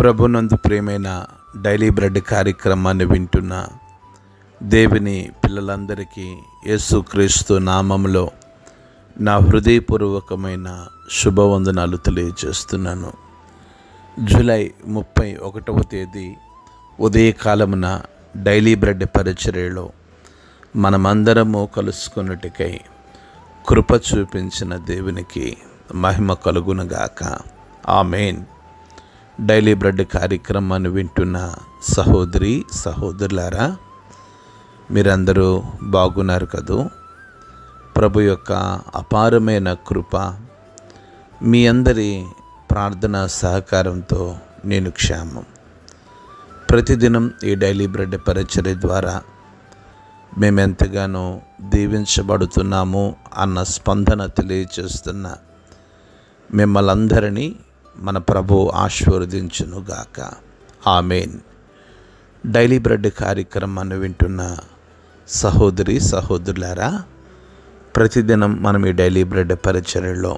ప్రభునందు ప్రియమైన daily bread కార్యక్రమాన్ని వింటున్న దేవుని పిల్లలందరికీ యేసుక్రీస్తు నామములో నా హృదయపూర్వకమైన శుభవందనాలు తెలియజేస్తున్నాను. జూలై 31వ తేదీ ఉదయకాలమున డైలీ బ్రెడ్ పరిచర్యలో మనమందరము కలుసుకున్నట్టుకై కృప చూపించిన దేవునికి మహిమ కలుగునుగాక. ఆమేన్. డైలీ బ్రెడ్ కార్యక్రమాన్ని వింటున్న సహోదరి సహోదరులారా, మీరందరూ బాగున్నారు కదూ? ప్రభు యొక్క అపారమైన కృప, మీ అందరి ప్రార్థన సహకారంతో నేను క్షేమం. ప్రతిదినం ఈ డైలీ బ్రెడ్ పరిచర్య ద్వారా మేమెంతగానో దీవించబడుతున్నాము అన్న స్పందన తెలియజేస్తున్న మిమ్మల్ందరినీ మన ప్రభు ఆశీర్వదించునుగాక. ఆమేన్. డైలీ బ్రెడ్ కార్యక్రమాన్ని వింటున్న సహోదరి సహోదరులారా, ప్రతిదినం మనం ఈ డైలీ బ్రెడ్ పరిచర్యలో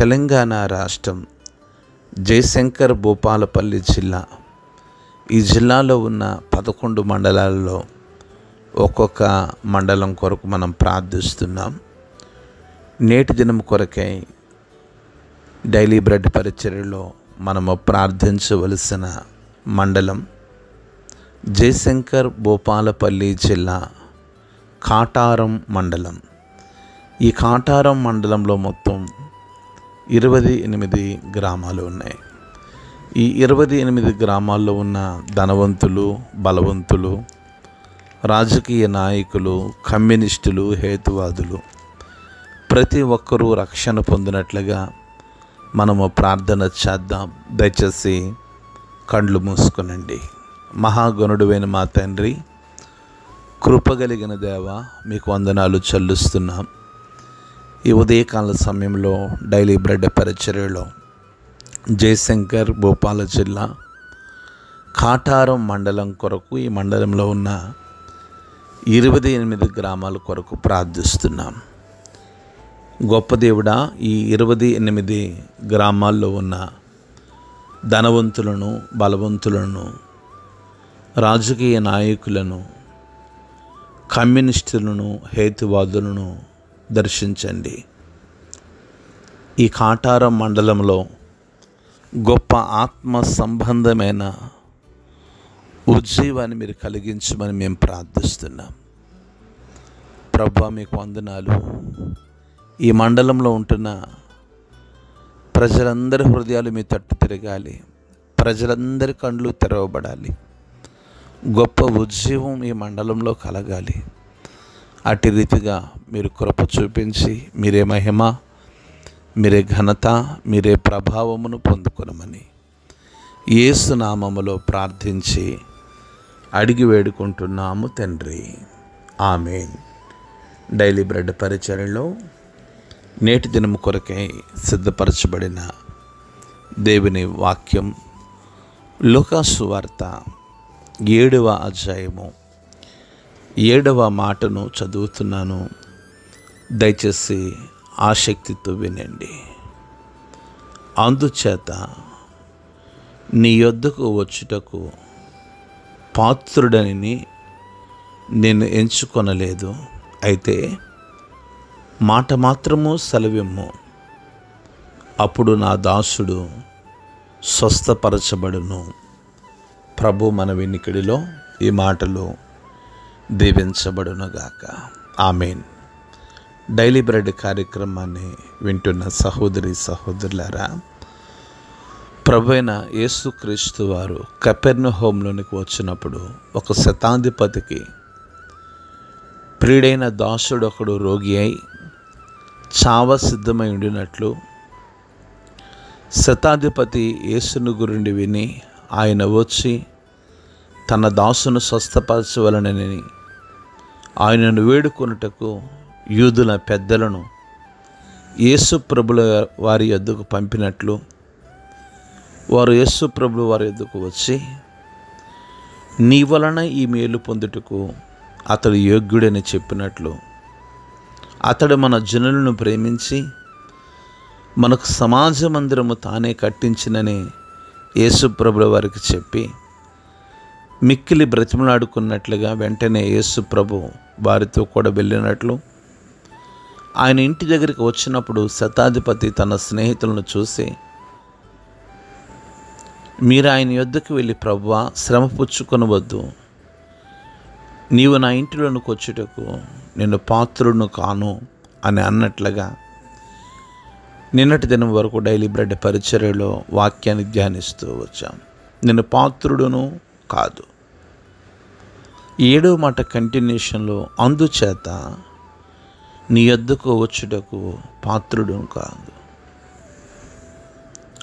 తెలంగాణ రాష్ట్రం జయశంకర్ భూపాలపల్లి జిల్లా, ఈ జిల్లాలో ఉన్న 11 మండలాలలో ఒక్కొక్క మండలం కొరకు మనం ప్రార్థిస్తున్నాం. నేటి దినం కొరకై డైలీ బ్రెడ్ పరిచర్యలో మనము ప్రార్థించవలసిన మండలం జయశంకర్ భూపాలపల్లి జిల్లా కాటారం మండలం. ఈ కాటారం మండలంలో మొత్తం 28 గ్రామాలు ఉన్నాయి. ఈ 28 గ్రామాల్లో ఉన్న ధనవంతులు, బలవంతులు, రాజకీయ నాయకులు, కమ్యూనిస్టులు, హేతువాదులు ప్రతి ఒక్కరూ రక్షణ పొందినట్లుగా మనము ప్రార్థన చేద్దాం. దయచేసి కళ్ళు మూసుకునండి. మహాగణుడువైన మా తండ్రి, కృపగలిగిన దేవ, మీకు వందనాలు చెల్లిస్తున్నాం. ఈ ఉదయకాల సమయంలో డైలీ బ్రెడ్ పరిచర్యలో జయశంకర్ భూపాల జిల్లా కాటారం మండలం కొరకు, ఈ మండలంలో ఉన్న 28 గ్రామాల కొరకు ప్రార్థిస్తున్నాం. గొప్ప దేవుడా, ఈ 28 గ్రామాల్లో ఉన్న ధనవంతులను, బలవంతులను, రాజకీయ నాయకులను, కమ్యూనిస్టులను, హేతువాదులను దర్శించండి. ఈ కాటారం మండలంలో గొప్ప ఆత్మ సంబంధమైన ఉజ్జీవాన్ని మీరు కలిగించమని మేము ప్రార్థిస్తున్నాం. ప్రభువా, మీకు వందనాలు. ఈ మండలంలో ఉంటున్న ప్రజలందరి హృదయాలు మీ తట్టు తిరగాలి. ప్రజలందరి కళ్ళు తెరవబడాలి. గొప్ప ఉజ్జీవం ఈ మండలంలో కలగాలి. అట్టి రీతిగా మీరు కృప చూపించి మీరే మహిమ, మీరే ఘనత, మీరే ప్రభావమును పొందుకొనమని యేసు నామములో ప్రార్థించి అడిగి వేడుకుంటున్నాము తండ్రి. ఆమేన్. డైలీ బ్రెడ్ పరిచర్యలో నేటి దినం కొరకై సిద్ధపరచబడిన దేవుని వాక్యం లూకాసు వార్త 7వ అధ్యాయము 7వ మాటను చదువుతున్నాను. దయచేసి ఆసక్తితో వినండి. అందుచేత నీ యొద్దకు వచ్చుటకు పాత్రుడని నేను ఎంచుకొనలేదు. అయితే మాట మాత్రము సెలవిమ్ము, అప్పుడు నా దాసుడు స్వస్థపరచబడును. ప్రభు మన వినికిడిలో ఈ మాటలు దీవించబడునుగాక. ఆమేన్. డైలీ బ్రెడ్ కార్యక్రమాన్ని వింటున్న సహోదరి సహోదరులారా, ప్రభువైన యేసుక్రీస్తు వారు కపెర్నహూములోనికి వచ్చినప్పుడు ఒక శతాధిపతికి ప్రియుడైన దాసుడు ఒకడు రోగి అయి చావ సిద్ధమై ఉండినట్లు శతాధిపతి యేసును గురించి విని ఆయన వచ్చి తన దాసును స్వస్థపరచవలనని ఆయనను వేడుకొనుటకు యూదుల పెద్దలను యేసు ప్రభుల వారి యొద్దకు పంపినట్లు వారు యేసు ప్రభుల వారి యొద్దకు వచ్చి, నీ వలన ఈ మేలు పొందుటకు అతడు యోగ్యుడని చెప్పినట్లు అతడు మన జనులను ప్రేమించి మనకు సమాజ మందిరము తానే కట్టించినని యేసు ప్రభుల వారికి చెప్పి మిక్కిలి బ్రతిమలాడుకున్నట్లుగా వెంటనే యేసు ప్రభు వారితో కూడా వెళ్ళినట్లు ఆయన ఇంటి దగ్గరికి వచ్చినప్పుడు శతాధిపతి తన స్నేహితులను చూసి, మీరు ఆయన యొద్దకు వెళ్ళి, ప్రభువా, శ్రమ పుచ్చుకొనవద్దు, నీవు నా ఇంటిలోనికి వచ్చుటకు నేను పాత్రుడును కాను అని అన్నట్లుగా నిన్నటి దినం వరకు డైలీ బ్రెడ్ పరిచర్యలో వాక్యాన్ని ధ్యానిస్తూ వచ్చాం. నేను పాత్రుడును కాదు. 7వ మాట కంటిన్యూషన్లో, అందుచేత నీ యొద్దకు వచ్చుటకు పాత్రుడును కాదు.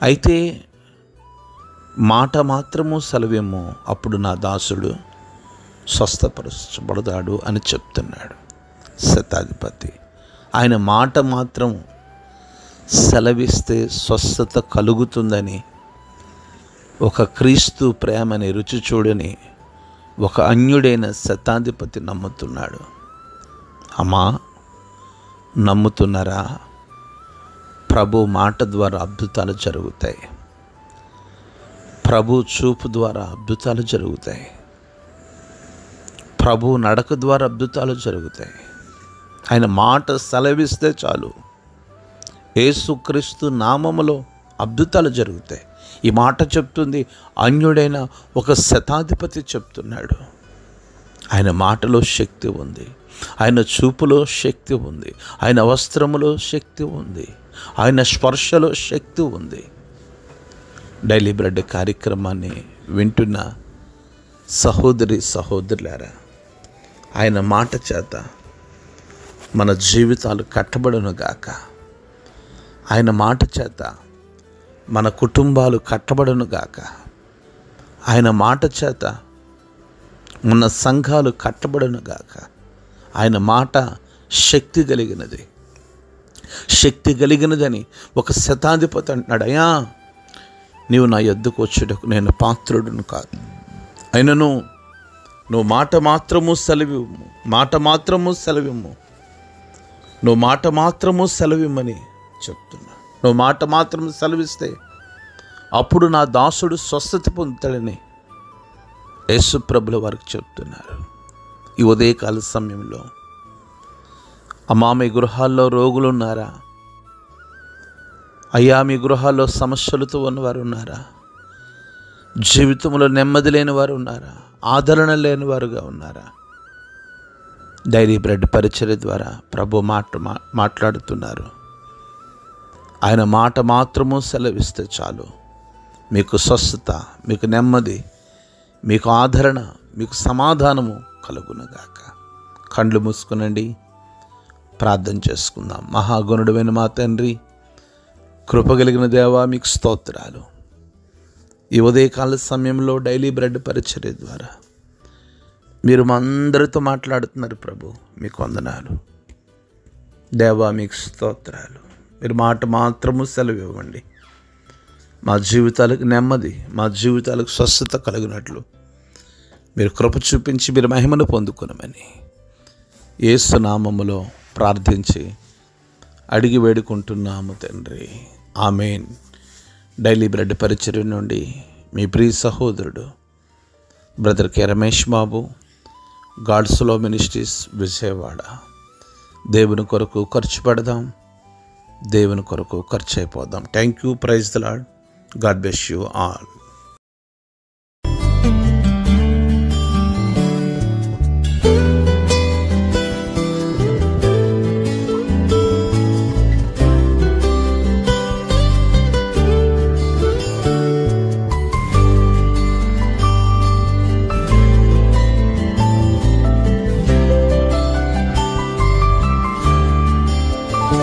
అయితే మాట మాత్రము సెలవేమో, అప్పుడు నా దాసుడు స్వస్థపరచబడతాడు అని చెప్తున్నాడు శతాధిపతి. ఆయన మాట మాత్రం సెలవిస్తే స్వస్థత కలుగుతుందని, ఒక క్రీస్తు ప్రేమని రుచి చూడని ఒక అన్యుడైన శతాధిపతి నమ్ముతున్నాడు. అమ్మా, నమ్ముతున్నారా? ప్రభు మాట ద్వారా అద్భుతాలు జరుగుతాయి. ప్రభు చూపు ద్వారా అద్భుతాలు జరుగుతాయి. ప్రభు నడక ద్వారా అద్భుతాలు జరుగుతాయి. ఆయన మాట సెలవిస్తే చాలు, యేసుక్రీస్తు నామములో అద్భుతాలు జరుగుతాయి. ఈ మాట చెప్తుంది అన్యుడైన ఒక శతాధిపతి చెప్తున్నాడు. ఆయన మాటలో శక్తి ఉంది, ఆయన చూపులో శక్తి ఉంది, ఆయన వస్త్రములో శక్తి ఉంది, ఆయన స్పర్శలో శక్తి ఉంది. డైలీ బ్రెడ్ కార్యక్రమాన్ని వింటున్న సహోదరి సహోదరులారా, ఆయన మాట చేత మన జీవితాలు కట్టబడును గాక. ఆయన మాట చేత మన కుటుంబాలు కట్టబడును గాక. ఆయన మాట చేత మన సంఘాలు కట్టబడును గాక. ఆయన మాట శక్తి కలిగినది. శక్తి కలిగినదని ఒక శతాధిపతి అంటున్నాడు. అయ్యా, నీవు నా యొద్దకు వచ్చేటకు నేను పాత్రుడును కాదు, అయినను నువ్వు మాట మాత్రము సెలవిమ్ము, మాట మాత్రము సెలవిమ్ము, నువ్వు మాట మాత్రము సెలవిమ్మని చెప్తున్నా. నువ్వు మాట మాత్రం సెలవిస్తే అప్పుడు నా దాసుడు స్వస్థత పొందుతాడని యేసు ప్రభుల వారికి చెప్తున్నారు. ఈ ఉదయకాల సమయంలో అమ్మా, మీ గృహాల్లో రోగులు ఉన్నారా? అయ్యా, మీ గృహాల్లో సమస్యలతో ఉన్నవారు ఉన్నారా? జీవితంలో నెమ్మది లేని వారు ఉన్నారా? ఆదరణ లేని వారుగా ఉన్నారా? డైలీ బ్రెడ్ పరిచర్య ద్వారా ప్రభు మాట్లాడుతున్నారు. ఆయన మాట మాత్రము సెలవిస్తే చాలు, మీకు స్వస్థత, మీకు నెమ్మది, మీకు ఆదరణ, మీకు సమాధానము కలుగునగాక. కండ్లు మూసుకునండి, ప్రార్థన చేసుకుందాం. మహాగుణుడైన మా తండ్రి, కృపగలిగిన దేవా, మీకు స్తోత్రాలు. ఈ ఉదయకాల సమయంలో డైలీ బ్రెడ్ పరిచర్య ద్వారా మీరు మా అందరితో మాట్లాడుతున్నారు ప్రభు. మీకు వందనాలు దేవా, మీకు స్తోత్రాలు. మీరు మాట మాత్రము సెలవు ఇవ్వండి. మా జీవితాలకు నెమ్మది, మా జీవితాలకు స్వస్థత కలిగినట్లు మీరు కృప చూపించి మీరు మహిమను పొందుకునమని యేసు నామములో ప్రార్థించి అడిగి వేడుకుంటున్నాము తండ్రి. ఆమేన్. డైలీ బ్రెడ్ పరిచర్య నుండి మీ ప్రియ సహోదరుడు brother K Ramesh Babu, God's లో మినిస్ట్రీస్, విజయవాడ. దేవుని కొరకు ఖర్చు పెడదాం, దేవుని కొరకు ఖర్చు అయిపోదాం. Thank you. Praise the lord. God bless you all.